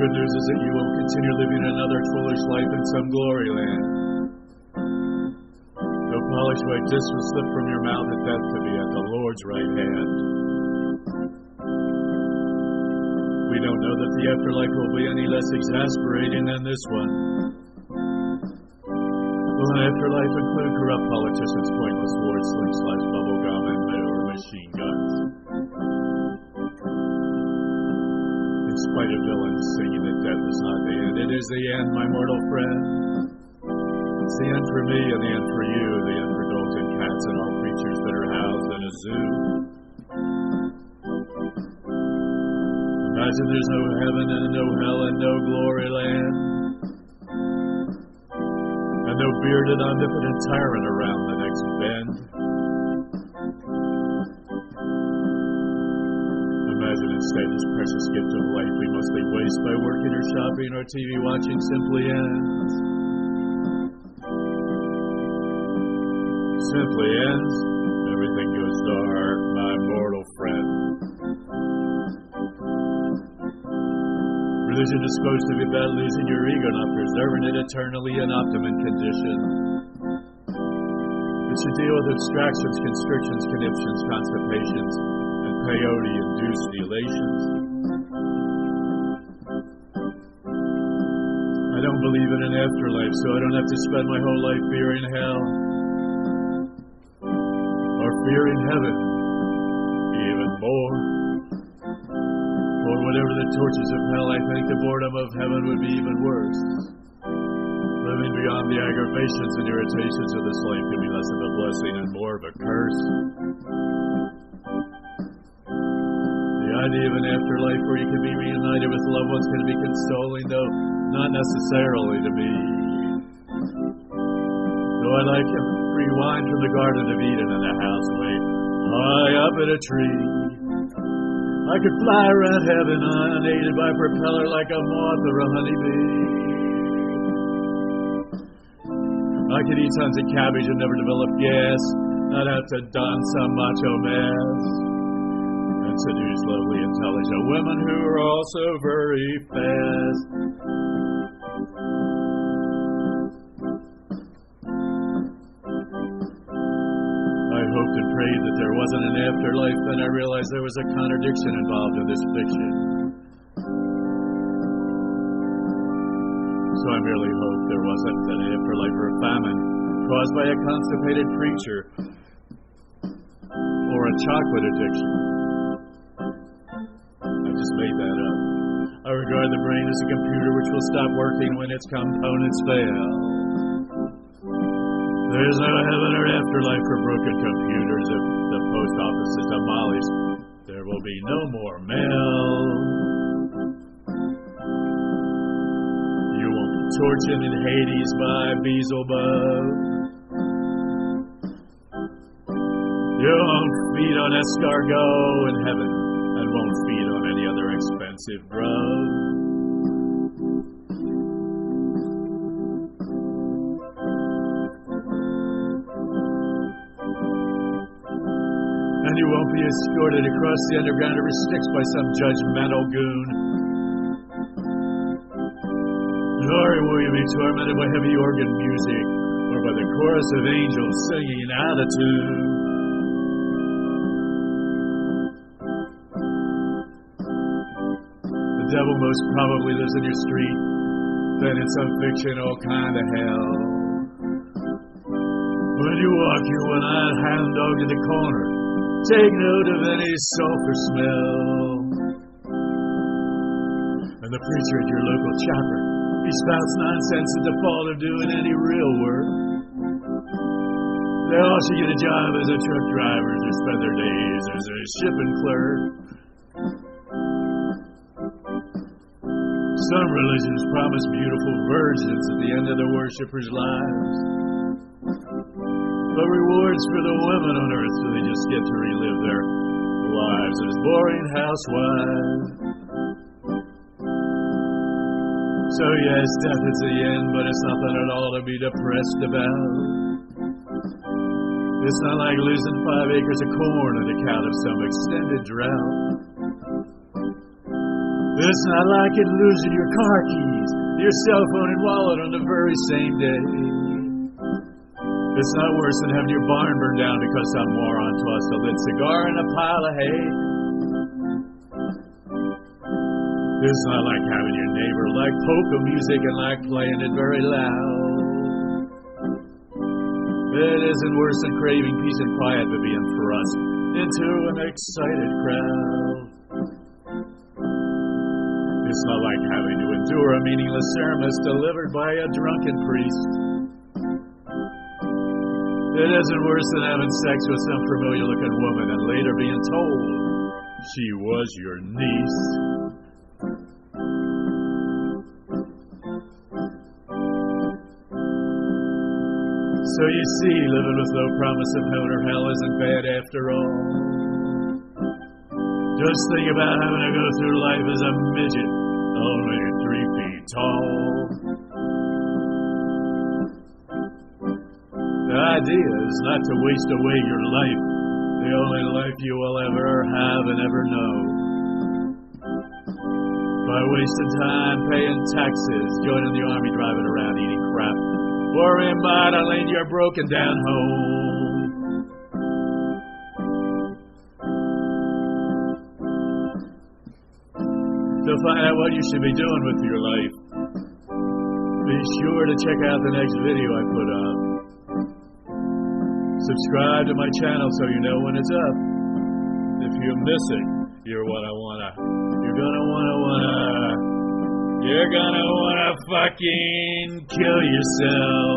good news is that you will continue living another foolish life in some glory land. No polished white disk will slip from your mouth at death to be at the Lord's right hand. We don't know that the afterlife will be any less exasperating than this one. Will an afterlife include corrupt politicians, pointless wars, slingshot, bubble gum, and machine guns? In spite of villains singing that death is not the end, it is the end, my mortal friend. It's the end for me and the end for you, the end for dogs and cats and all creatures that are housed in a zoo. Imagine there's no heaven and no hell and no glory land. And no bearded omnipotent tyrant around the next bend. Imagine instead this precious gift of life we mostly waste by working or shopping or TV watching simply ends. Simply ends. Everything goes dark, my mortal friend. Religion is supposed to be about losing your ego, not preserving it eternally in optimum condition. It should deal with abstractions, constrictions, conniptions, constipations, and peyote-induced elations. I don't believe in an afterlife, so I don't have to spend my whole life fearing hell. Or fearing heaven, even more. Or whatever the tortures of hell, I think the boredom of heaven would be even worse. Living beyond the aggravations and irritations of this life can be less of a blessing and more of a curse. The idea of an afterlife where you can be reunited with loved ones can be consoling, though not necessarily to me. Though I like free wine from the Garden of Eden and a house way high up in a tree. I could fly around heaven unaided by propeller like a moth or a honeybee. I could eat tons of cabbage and never develop gas. I'd have to don some macho mask and seduce lovely, intelligent women who are also very fast. I hoped and prayed that there wasn't an afterlife, then I realized there was a contradiction involved in this fiction. So I merely hoped there wasn't an afterlife or a famine caused by a constipated preacher or a chocolate addiction. I just made that up. I regard the brain as a computer which will stop working when its components fail. There's no heaven or afterlife for broken computers. If the post office is demolished, there will be no more mail. You won't be tortured in Hades by Beelzebub. You won't feed on escargot in heaven and won't feed on any other expensive drug. And you won't be escorted across the underground over sticks by some judgmental goon. Nor will you be tormented by heavy organ music or by the chorus of angels singing out of tune. The devil most probably lives in your street, then in some fictional kind of hell. When you walk your one-eyed hound dog to the corner, take note of any sulfur smell. And the preacher at your local chopper, he spouts nonsense at the fault of doing any real work. They all should get a job as a truck driver or spend their days as a shipping clerk. Some religions promise beautiful virgins at the end of the worshippers' lives. But rewards for the women on earth, so they just get to relive their lives as boring housewives. So yes, death is the end, but it's nothing at all to be depressed about. It's not like losing 5 acres of corn on account of some extended drought. It's not like it losing your car keys, your cell phone and wallet on the very same day. It's not worse than having your barn burned down because some moron tossed a lit cigar in a pile of hay. It's not like having your neighbor like polka music and like playing it very loud. It isn't worse than craving peace and quiet but being thrust into an excited crowd. It's not like having to endure a meaningless sermon delivered by a drunken priest. It isn't worse than having sex with some familiar-looking woman and later being told she was your niece. So you see, living with no promise of heaven or hell isn't bad after all. Just think about having to go through life as a midget, only 3 feet tall. The idea is not to waste away your life, the only life you will ever have and ever know. By wasting time paying taxes, joining the army, driving around eating crap, or remodeling your broken down home. To find out what you should be doing with your life, be sure to check out the next video I put up. Subscribe to my channel so you know when it's up. If you miss it, you're gonna wanna fucking kill yourself.